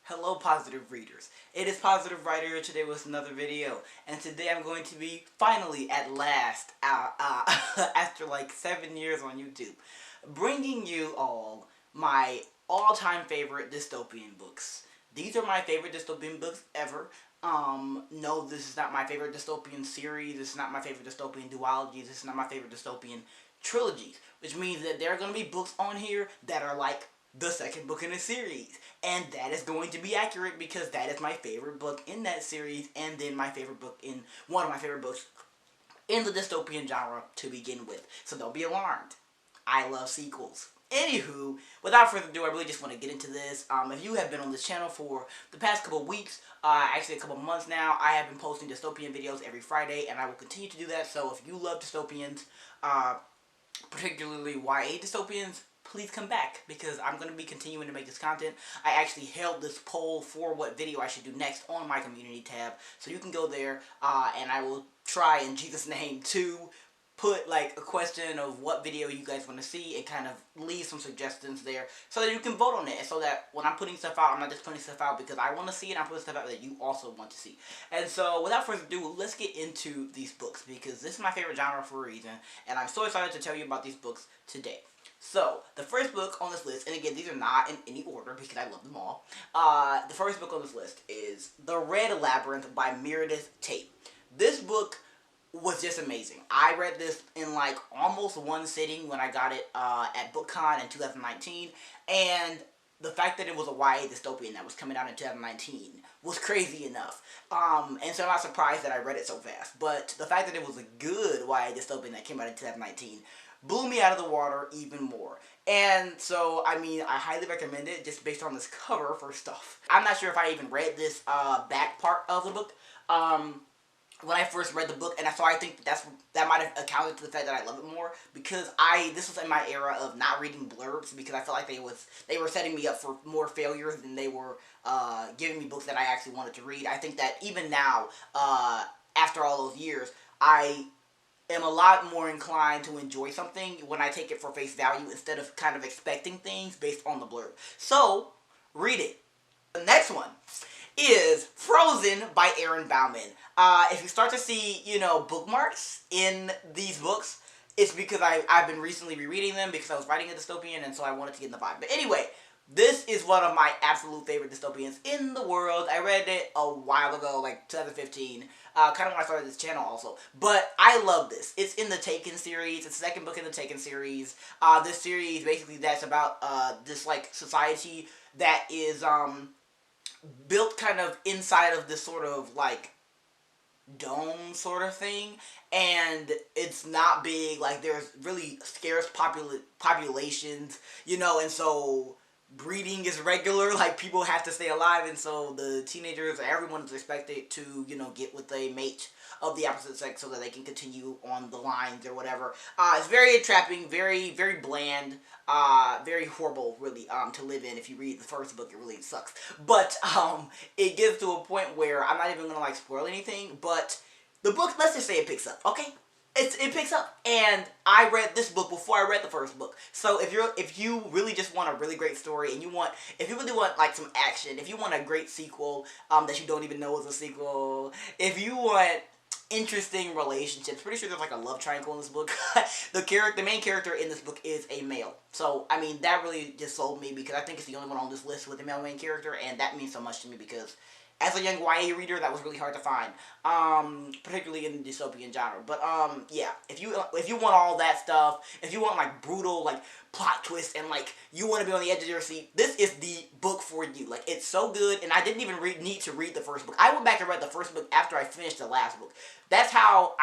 Hello positive readers, it is Positive Writer here today with another video, and today I'm going to be finally at last, after like 7 years on YouTube, bringing you all my all-time favorite dystopian books. These are my favorite dystopian books ever. No, this is not my favorite dystopian series, this is not my favorite dystopian duologies, this is not my favorite dystopian trilogies, which means that there are going to be books on here that are like the second book in a series, and that is going to be accurate because that is my favorite book in that series, and then my favorite book in one of my favorite books in the dystopian genre to begin with. So don't be alarmed. I love sequels. Anywho, without further ado, I really just want to get into this. If you have been on this channel for the past couple of weeks, actually a couple of months now, I have been posting dystopian videos every Friday, and I will continue to do that. So if you love dystopians, particularly YA dystopians, please come back, because I'm going to be continuing to make this content. I actually held this poll for what video I should do next on my community tab, so you can go there, and I will try in Jesus' name to put like a question of what video you guys want to see and kind of leave some suggestions there so that you can vote on it, and so that when I'm putting stuff out, I'm not just putting stuff out because I want to see it, I'm putting stuff out that you also want to see. And so without further ado, let's get into these books, because this is my favorite genre for a reason, and I'm so excited to tell you about these books today. So, the first book on this list, and again, these are not in any order because I love them all. The first book on this list is The Red Labyrinth by Meredith Tate. This book was just amazing. I read this in like almost one sitting when I got it at BookCon in 2019, and the fact that it was a YA dystopian that was coming out in 2019 was crazy enough. And so I'm not surprised that I read it so fast. But the fact that it was a good YA dystopian that came out in 2019 blew me out of the water even more. And so, I mean, I highly recommend it just based on this cover first off. I'm not sure if I even read this back part of the book when I first read the book, and so I think that might have accounted for the fact that I love it more, because this was in my era of not reading blurbs, because I felt like they were setting me up for more failures than they were giving me books that I actually wanted to read. I think that even now, after all those years, I am a lot more inclined to enjoy something when I take it for face value instead of kind of expecting things based on the blurb. So, read it. The next one is Frozen by Erin Bauman. If you start to see, bookmarks in these books, it's because I've been recently rereading them because I was writing a dystopian, and so I wanted to get in the vibe. But anyway, this is one of my absolute favorite dystopians in the world. I read it a while ago, like 2015, kind of when I started this channel also. But I love this. It's in the Taken series. It's the second book in the Taken series. This series, basically, that's about this, like, society that is built kind of inside of this sort of, like, dome sort of thing, and it's not big. Like, there's really scarce populations, and so breeding is regular, like people have to stay alive, and so the teenagers, everyone is expected to, get with a mate of the opposite sex so that they can continue on the lines or whatever. It's very entrapping, very, very bland, very horrible, really, to live in. If you read the first book, it really sucks. But, it gets to a point where I'm not even gonna, like, spoil anything, but the book, let's just say it picks up, okay? It picks up, and I read this book before I read the first book. So if you really just want a really great story, and if you really want like some action, if you want a great sequel that you don't even know is a sequel, if you want interesting relationships, pretty sure there's like a love triangle in this book. The main character in this book is a male. So I mean, that really just sold me, because I think it's the only one on this list with a male main character, and that means so much to me because as a young YA reader, that was really hard to find, particularly in the dystopian genre. But, yeah, if you want all that stuff, if you want, like, brutal, like, plot twists, and, like, you want to be on the edge of your seat, this is the book for you. Like, it's so good, and I didn't even need to read the first book. I went back and read the first book after I finished the last book. That's how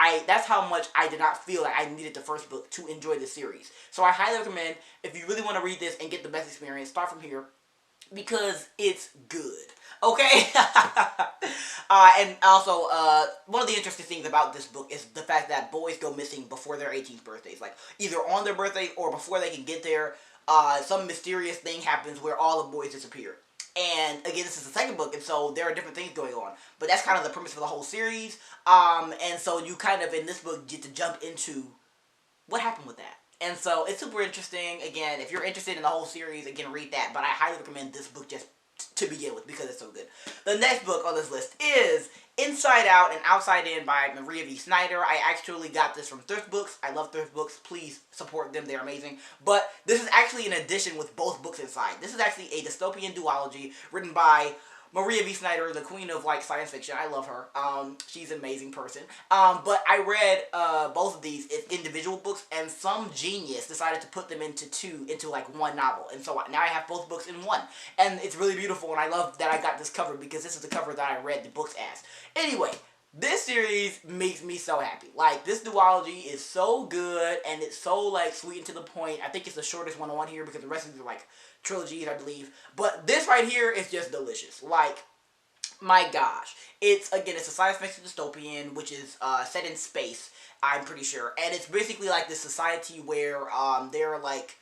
much I did not feel like I needed the first book to enjoy the series. So I highly recommend, if you really want to read this and get the best experience, start from here, because it's good. Okay? And also, one of the interesting things about this book is the fact that boys go missing before their 18th birthdays. Like, either on their birthday or before they can get there, some mysterious thing happens where all the boys disappear. And, again, this is the second book, and so there are different things going on. But that's kind of the premise for the whole series. And so you kind of, in this book, get to jump into what happened with that. And so it's super interesting. Again, if you're interested in the whole series, again, read that. But I highly recommend this book just to begin with because it's so good. The next book on this list is Inside Out and Outside In by Maria V. Snyder. I actually got this from Thrift Books. I love Thrift Books. Please support them. They're amazing. But this is actually an edition with both books inside. This is actually a dystopian duology written by Maria V. Snyder, the queen of like science fiction. I love her. She's an amazing person. But I read both of these as individual books, and some genius decided to put them into like one novel. And so now I have both books in one, and it's really beautiful. And I love that I got this cover because this is the cover that I read the books as. Anyway, this series makes me so happy. Like, this duology is so good, and it's so like sweet and to the point. I think it's the shortest one on here because the rest of these are like trilogies, I believe. But this right here is just delicious. Like, my gosh. It's a science fiction dystopian, which is set in space, I'm pretty sure. And it's basically like this society where there's like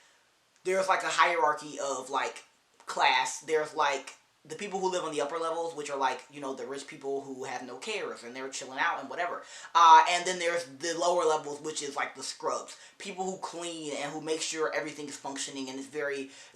a hierarchy of like class. There's like the people who live on the upper levels, which are like, you know, the rich people who have no cares and they're chilling out and whatever. And then there's the lower levels, which is like the scrubs, people who clean and who make sure everything is functioning and it's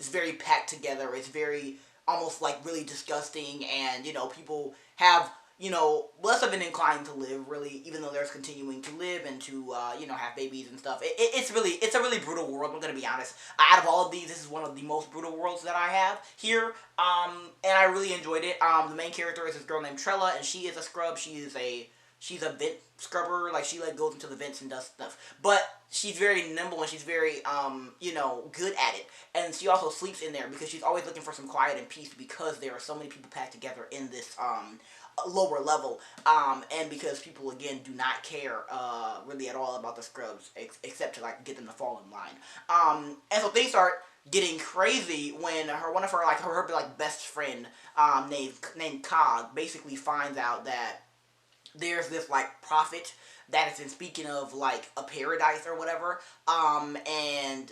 very packed together. It's very almost like really disgusting, and you know, people have, you know, less of an incline to live, really, even though there's continuing to live and to, you know, have babies and stuff. It's a really brutal world, I'm gonna be honest. Out of all of these, this is one of the most brutal worlds that I have here, and I really enjoyed it. The main character is this girl named Trella, and she is a scrub. She's a vent scrubber. Like, she like goes into the vents and does stuff, but she's very nimble and she's very you know, good at it. And she also sleeps in there because she's always looking for some quiet and peace, because there are so many people packed together in this lower level, and because people again do not care really at all about the scrubs, except to like get them to fall in line. And so things start getting crazy when one of her best friend named Cog basically finds out that there's this like prophet that has been speaking of like a paradise or whatever, and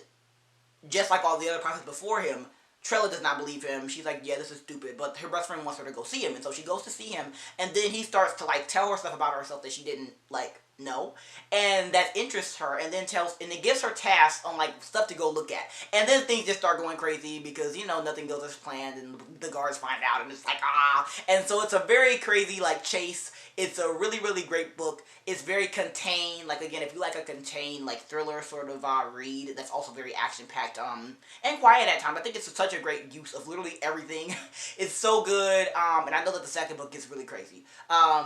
just like all the other prophets before him, Trella does not believe him. She's like, yeah, this is stupid. But her best friend wants her to go see him. And so she goes to see him. And then he starts to, like, tell her stuff about herself that she didn't, like, know. And that interests her. And then it gives her tasks on, like, stuff to go look at. And then things just start going crazy because, you know, nothing goes as planned. And the guards find out. And it's like, ah. And so it's a very crazy, like, chase. It's a really, really great book. It's very contained. Like, again, if you like a contained, like, thriller sort of read that's also very action-packed and quiet at times. I think it's such a great use of literally everything. It's so good. And I know that the second book gets really crazy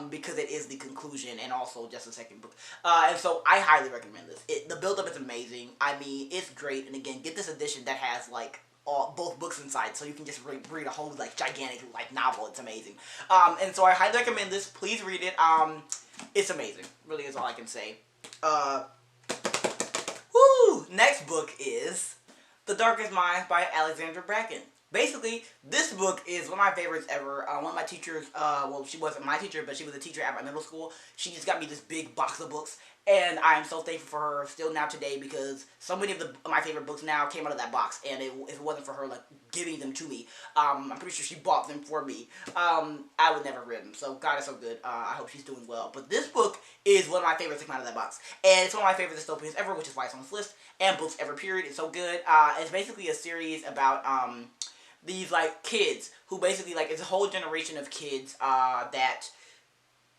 because it is the conclusion and also just the second book. And so I highly recommend this. The build-up is amazing. I mean, it's great. And again, get this edition that has, like, both books inside, so you can just read a whole like gigantic like novel. It's amazing. And so I highly recommend this. Please read it. It's amazing. Really is all I can say. Next book is The Darkest Minds by Alexandra Bracken. Basically, this book is one of my favorites ever. One of my teachers, well, she wasn't my teacher, but she was a teacher at my middle school. She just got me this big box of books, and I am so thankful for her still now today, because so many of my favorite books now came out of that box, and if it wasn't for her, like, giving them to me, I'm pretty sure she bought them for me. I would never read them, so God is so good. I hope she's doing well. But this book is one of my favorites to come out of that box, and it's one of my favorite dystopians ever, which is why it's on this list, and books ever, period. It's so good. It's basically a series about, these, like, kids who basically, like, it's a whole generation of kids, that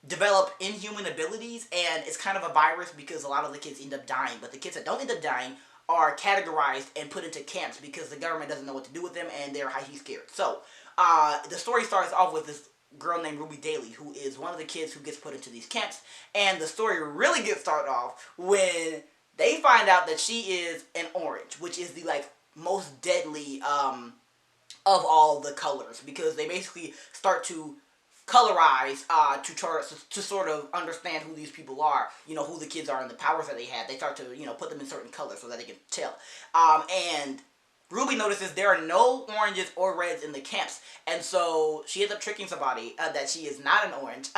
develop inhuman abilities, and it's kind of a virus because a lot of the kids end up dying, but the kids that don't end up dying are categorized and put into camps because the government doesn't know what to do with them, and they're highly scared. So, the story starts off with this girl named Ruby Daly, who is one of the kids who gets put into these camps, and the story really gets started off when they find out that she is an orange, which is the, like, most deadly, of all the colors, because they basically start to colorize to sort of understand who these people are, you know, who the kids are and the powers that they have. They start to, you know, put them in certain colors so that they can tell. And Ruby notices there are no oranges or reds in the camps, and so she ends up tricking somebody that she is not an orange,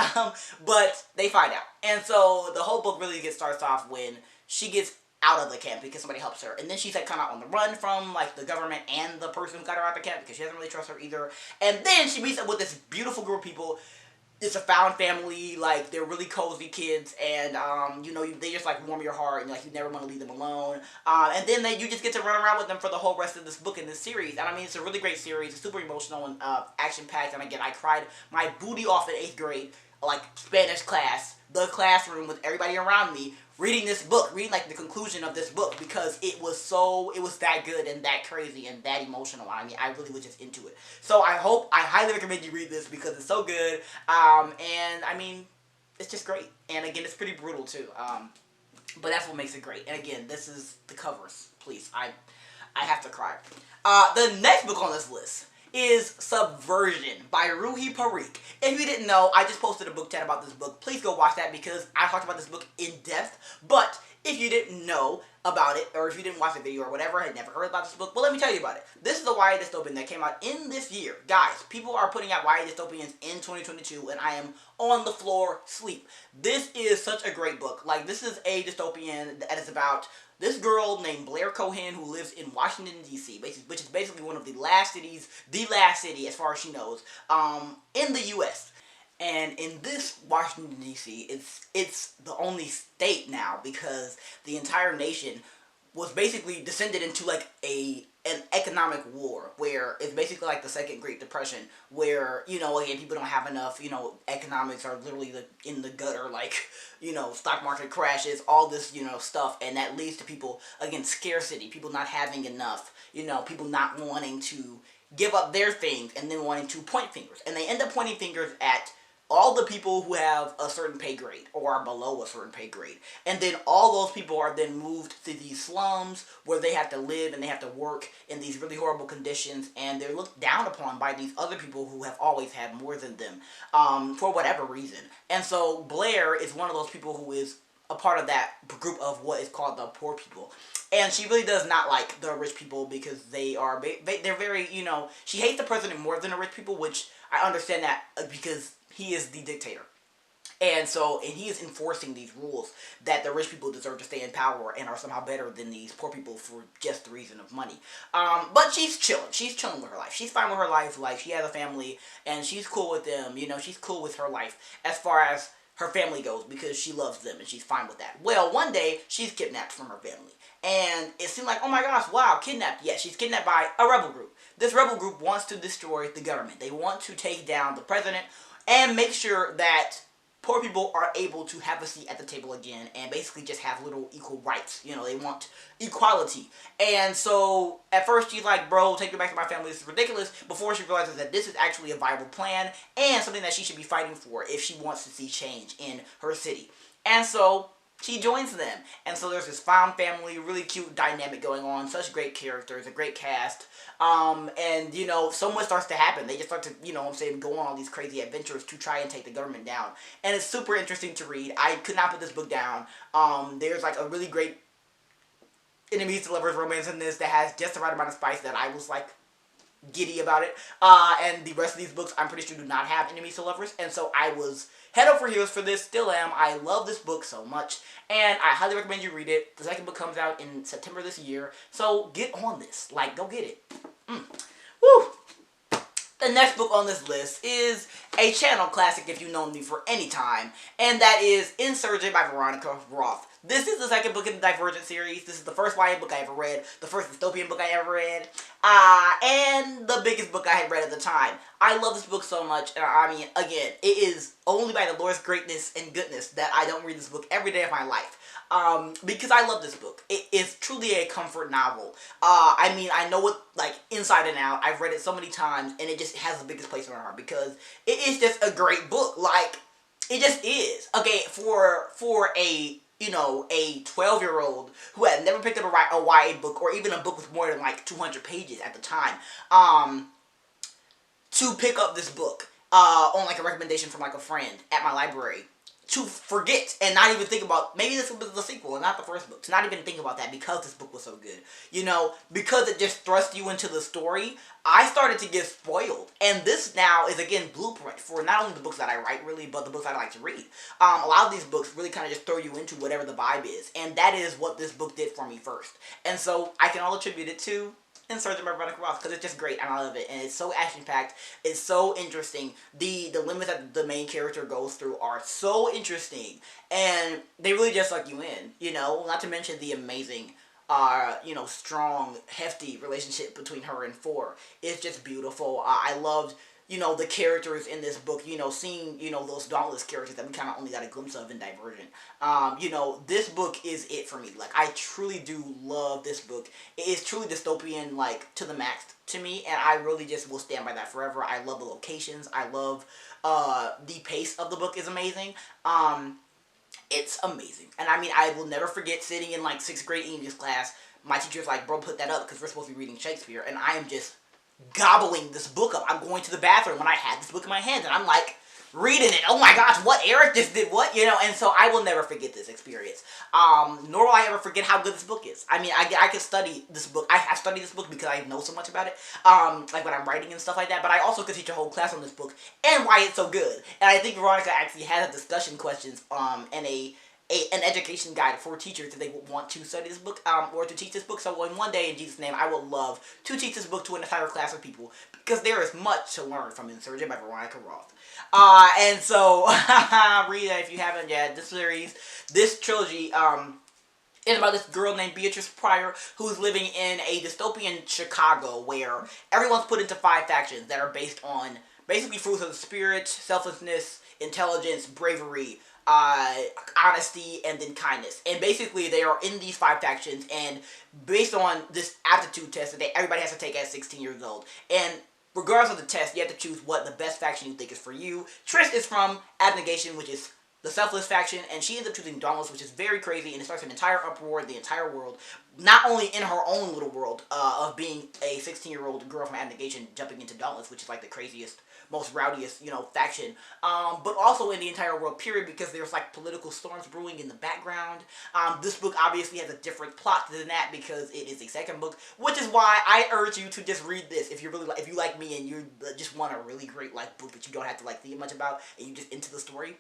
but they find out. And so the whole book really starts off when she gets out of the camp because somebody helps her, and then she's like kind of on the run from like the government and the person who got her out of the camp because she doesn't really trust her either. And then she meets up with this beautiful group of people it's a found family, like, they're really cozy kids, and, you know, they just, like, warm your heart, and, like, you never want to leave them alone, and then you just get to run around with them for the whole rest of this book and this series, and I mean, it's a really great series, it's super emotional and, action-packed, and again, I cried my booty off in 8th grade, like, Spanish class, the classroom with everybody around me, reading this book, reading, like, the conclusion of this book, because it was that good and that crazy and that emotional. I mean, I really was just into it. So I highly recommend you read this because it's so good, and, I mean, it's just great. And, again, it's pretty brutal, too, but that's what makes it great. And, again, this is the covers. Please, I have to cry. The next book on this list is Subversion by Ruhi Parikh. If you didn't know, I just posted a book chat about this book. Please go watch that because I talked about this book in depth. But if you didn't know about it, or if you didn't watch the video or whatever, had never heard about this book, well, let me tell you about it. This is a YA dystopian that came out in this year. Guys, people are putting out YA dystopians in 2022, and I am on the floor sleep. This is such a great book. Like, this is a dystopian that is about this girl named Blair Cohen who lives in Washington, D.C., which is basically one of the last city, as far as she knows, in the U.S. And in this Washington, D.C., it's the only state now because the entire nation was basically descended into, like, an economic war, where it's basically like the Second Great Depression, where, you know, again, people don't have enough, you know, economics are literally in the gutter, like, you know, stock market crashes, all this, you know, stuff, and that leads to people, again, scarcity, people not having enough, you know, people not wanting to give up their things, and then wanting to point fingers, and they end up pointing fingers at all the people who have a certain pay grade or are below a certain pay grade. And then all those people are then moved to these slums where they have to live and they have to work in these really horrible conditions, and they're looked down upon by these other people who have always had more than them, for whatever reason. And so Blair is one of those people who is a part of that group of what is called the poor people. And she really does not like the rich people because they're very, you know, she hates the president more than the rich people, which I understand that because he is the dictator. And he is enforcing these rules that the rich people deserve to stay in power and are somehow better than these poor people for just the reason of money. But she's chilling. She's chilling with her life. She's fine with her life. Like, she has a family, and she's cool with them. You know, she's cool with her life as far as her family goes because she loves them and she's fine with that. Well, one day, she's kidnapped from her family. And it seemed like, oh my gosh, wow, kidnapped. Yeah, she's kidnapped by a rebel group. This rebel group wants to destroy the government. They want to take down the president and make sure that poor people are able to have a seat at the table again and basically just have little equal rights. You know, they want equality. And so, at first she's like, bro, take me back to my family, this is ridiculous, before she realizes that this is actually a viable plan and something that she should be fighting for if she wants to see change in her city. And so she joins them. And so there's this found family, really cute dynamic going on, such great characters, a great cast. And, you know, so much starts to happen. They just start to, you know what I'm saying, go on all these crazy adventures to try and take the government down. And it's super interesting to read. I could not put this book down. There's, like, a really great enemies to lovers romance in this that has just the right amount of spice that I was, like, giddy about it. And the rest of these books, I'm pretty sure, do not have enemies to lovers. And so I was head over heels for this, still am. I love this book so much, and I highly recommend you read it. The second book comes out in September this year, so get on this. Like, go get it. Woo! The next book on this list is a channel classic if you've known me for any time, and that is Insurgent by Veronica Roth. This is the second book in the Divergent series. This is the first YA book I ever read, the first dystopian book I ever read, and the biggest book I had read at the time. I love this book so much. I mean, again, it is only by the Lord's greatness and goodness that I don't read this book every day of my life. Because I love this book. It is truly a comfort novel. I mean, I know it, like, inside and out. I've read it so many times, and it just has the biggest place in my heart, because it is just a great book. Like, it just is. Okay, for a, you know, a 12-year-old who had never picked up a YA book, or even a book with more than, like, 200 pages at the time, to pick up this book, on, like, a recommendation from, like, a friend at my library, to forget and not even think about, maybe this was the sequel and not the first book, to not even think about that because this book was so good. You know, because it just thrust you into the story, I started to get spoiled. And this now is, again, blueprint for not only the books that I write, really, but the books I like to read. A lot of these books really kind of just throw you into whatever the vibe is. And that is what this book did for me first. And so I can all attribute it to INSURGENT by Veronica Ross, because it's just great and I love it, and it's so action-packed, it's so interesting. The limits that the main character goes through are so interesting, and they really just suck you in, you know, not to mention the amazing you know, strong, hefty relationship between her and Four. It's just beautiful. I loved, you know, the characters in this book, you know, seeing, you know, those Dauntless characters that we kind of only got a glimpse of in Divergent. You know, this book is it for me. Like, I truly do love this book. It is truly dystopian, like, to the max to me, and I really just will stand by that forever. I love the locations. I love, the pace of the book is amazing. It's amazing. And I mean, I will never forget sitting in, like, 6th grade English class. My teacher's like, bro, put that up, because we're supposed to be reading Shakespeare, and I am just gobbling this book up. I'm going to the bathroom when I had this book in my hands, and I'm like reading it. Oh my gosh, what? Eric just did what? You know, and so I will never forget this experience. Nor will I ever forget how good this book is. I mean, I can study this book. I study this book because I know so much about it, like when I'm writing and stuff like that, but I also could teach a whole class on this book and why it's so good. And I think Veronica actually has a discussion questions and an education guide for teachers if they want to study this book or to teach this book. So in one day, in Jesus' name, I would love to teach this book to an entire class of people, because there is much to learn from INSURGENT by Veronica Roth. And so, read that if you haven't yet. This series, this trilogy, is about this girl named Beatrice Pryor who's living in a dystopian Chicago where everyone's put into 5 factions that are based on basically fruits of the spirit, selflessness, intelligence, bravery, honesty, and then kindness. And basically they are in these 5 factions, and based on this aptitude test that everybody has to take at 16 years old. And regardless of the test, you have to choose what the best faction you think is for you. Trish is from Abnegation, which is the selfless faction, and she ends up choosing Dauntless, which is very crazy, and it starts an entire uproar in the entire world. Not only in her own little world of being a 16-year-old girl from Abnegation jumping into Dauntless, which is like the craziest, most rowdiest, you know, faction, but also in the entire world, period, because there's like political storms brewing in the background. This book obviously has a different plot than that because it is a second book, which is why I urge you to just read this if you really if you like me and you just want a really great like book that you don't have to like think much about and you just into the story.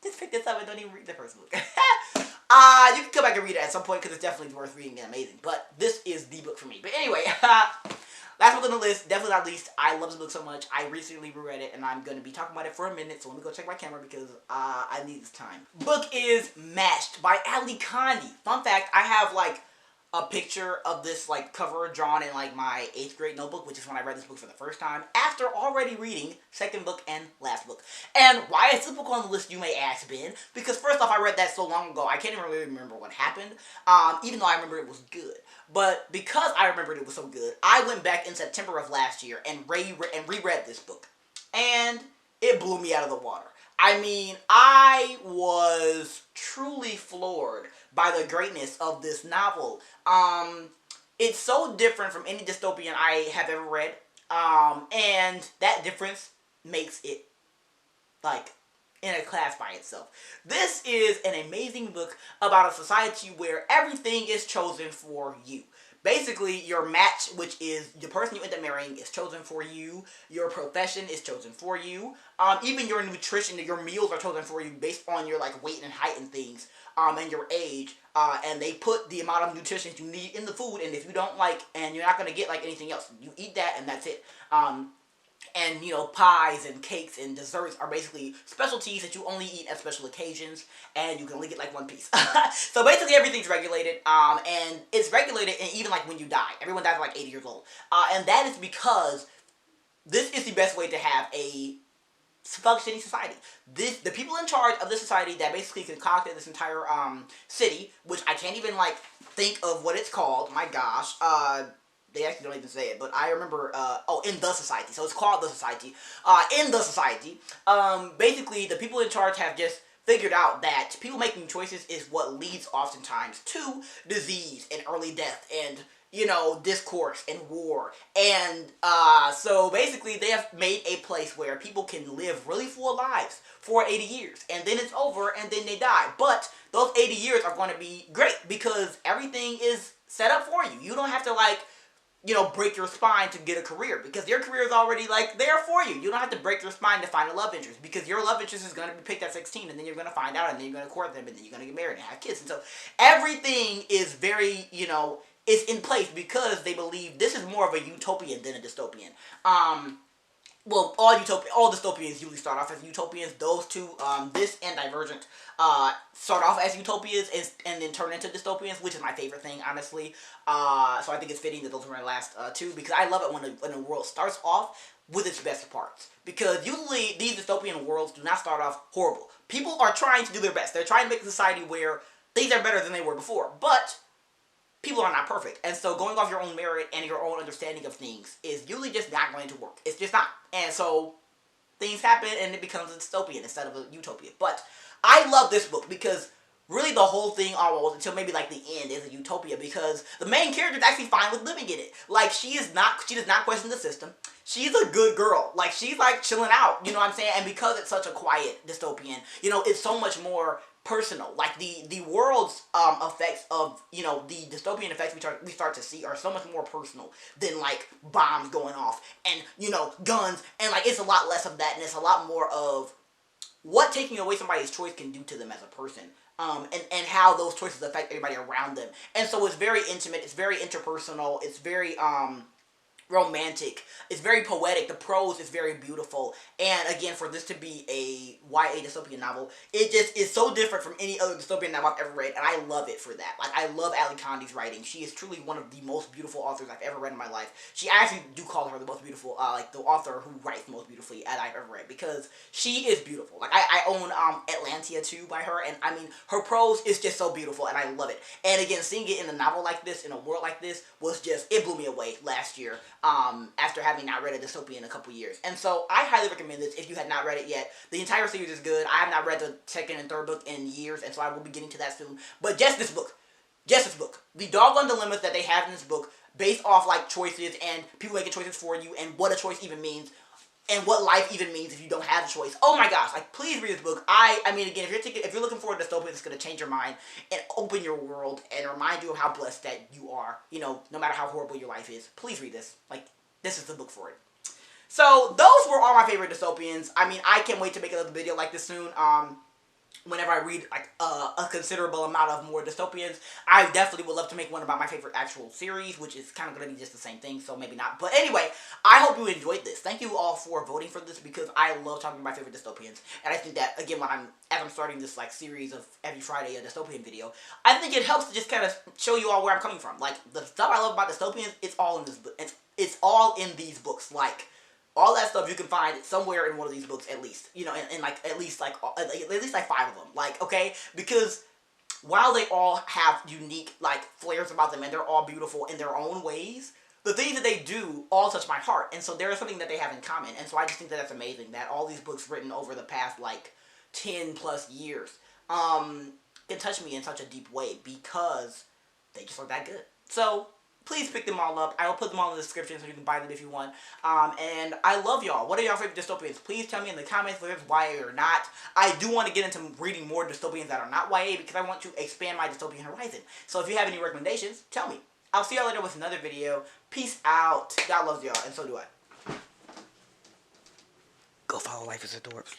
Just pick this up and don't even read the first book. You can come back and read it at some point because it's definitely worth reading and amazing. But this is the book for me. But anyway, last book on the list, definitely not least. I love this book so much. I recently reread it and I'm going to be talking about it for a minute. So let me go check my camera because I need this time. Book is Mashed by Ali Kandi. Fun fact, I have like a picture of this like cover drawn in like my 8th grade notebook, which is when I read this book for the first time, after already reading second book and last book. And why is this book on the list, you may ask, Ben? Because first off, I read that so long ago, I can't even really remember what happened, even though I remember it was good. But because I remembered it was so good, I went back in September of last year and reread this book. And it blew me out of the water. I mean, I was truly floored by the greatness of this novel. It's so different from any dystopian I have ever read, and that difference makes it, like, in a class by itself. This is an amazing book about a society where everything is chosen for you. Basically, your match, which is the person you end up marrying, is chosen for you. Your profession is chosen for you. Even your nutrition, your meals are chosen for you based on your like weight and height and things, and your age. And they put the amount of nutrition you need in the food, and if you don't like, and you're not gonna get like anything else, you eat that, and that's it. And, you know, pies and cakes and desserts are basically specialties that you only eat at special occasions, and you can only get, like, one piece. So, basically, everything's regulated, and it's regulated and even, like, when you die. Everyone dies at, like, 80 years old. And that is because this is the best way to have a functioning society. The people in charge of this society that basically concocted this entire, city, which I can't even, like, think of what it's called. My gosh. They actually don't even say it, but I remember, in the society. So it's called the society. In the society, basically, the people in charge have just figured out that people making choices is what leads oftentimes to disease and early death and, you know, discourse and war. And, so basically, they have made a place where people can live really full lives for 80 years. And then it's over, and then they die. But those 80 years are going to be great because everything is set up for you. You don't have to, like, you know, break your spine to get a career because your career is already, like, there for you. You don't have to break your spine to find a love interest because your love interest is going to be picked at 16 and then you're going to find out and then you're going to court them and then you're going to get married and have kids. And so everything is very, you know, is in place because they believe this is more of a utopian than a dystopian. Well, all dystopians usually start off as utopians. Those two, this and Divergent, start off as utopias and then turn into dystopians, which is my favorite thing, honestly. So I think it's fitting that those are my last two, because I love it when a world starts off with its best parts. Because usually these dystopian worlds do not start off horrible. People are trying to do their best. They're trying to make a society where things are better than they were before. But people are not perfect. And so going off your own merit and your own understanding of things is usually just not going to work. It's just not. And so things happen and it becomes a dystopian instead of a utopia. But I love this book because really the whole thing almost, until maybe like the end, is a utopia, because the main character is actually fine with living in it. Like, she does not question the system. She's a good girl. Like, she's like chilling out, you know what I'm saying? And because it's such a quiet dystopian, you know, it's so much more personal. Like, the world's effects of, you know, the dystopian effects we start to see are so much more personal than like bombs going off and, you know, guns, and like it's a lot less of that, and it's a lot more of what taking away somebody's choice can do to them as a person. And how those choices affect everybody around them. And so it's very intimate, it's very interpersonal, it's very romantic, it's very poetic, the prose is very beautiful, and again, for this to be a YA dystopian novel, it just is so different from any other dystopian novel I've ever read, and I love it for that. Like, I love Ali Condi's writing. She is truly one of the most beautiful authors I've ever read in my life. I actually do call her the most beautiful, like, the author who writes most beautifully that I've ever read, because she is beautiful. Like, I own Atlantia too by her, and I mean, her prose is just so beautiful, and I love it. And again, seeing it in a novel like this, in a world like this, was just, it blew me away last year. After having not read a dystopian in a couple years. And so I highly recommend this if you have not read it yet. The entire series is good. I have not read the second and third book in years, and so I will be getting to that soon. But just this book. The doggone dilemmas that they have in this book, based off like choices and people making choices for you, and what a choice even means, and what life even means if you don't have a choice. Oh my gosh, like, please read this book. I mean, again, if you're looking for a dystopian that's going to change your mind and open your world and remind you of how blessed that you are, you know, no matter how horrible your life is, please read this. Like, this is the book for it. So, those were all my favorite dystopians. I mean, I can't wait to make another video like this soon. Whenever I read like a considerable amount of more dystopians, I definitely would love to make one about my favorite actual series, which is kind of going to be just the same thing, so maybe not. But anyway, I hope you enjoyed this. Thank you all for voting for this, because I love talking about my favorite dystopians, and I think that, again, as I'm starting this like series of every Friday a dystopian video, I think it helps to just kind of show you all where I'm coming from. Like, the stuff I love about dystopians, it's all in this book. It's all in these books. Like, all that stuff you can find somewhere in one of these books, at least. You know, and like, at least like 5 of them. Like, okay? Because while they all have unique, like, flares about them, and they're all beautiful in their own ways, the things that they do all touch my heart. And so there is something that they have in common. And so I just think that that's amazing, that all these books written over the past, like, 10 plus years, can touch me in such a deep way, because they just are that good. So please pick them all up. I will put them all in the description so you can buy them if you want. And I love y'all. What are y'all favorite dystopians? Please tell me in the comments whether it's YA or not. I do want to get into reading more dystopians that are not YA, because I want to expand my dystopian horizon. So if you have any recommendations, tell me. I'll see y'all later with another video. Peace out. God loves y'all, and so do I. Go follow Life is Adorbs.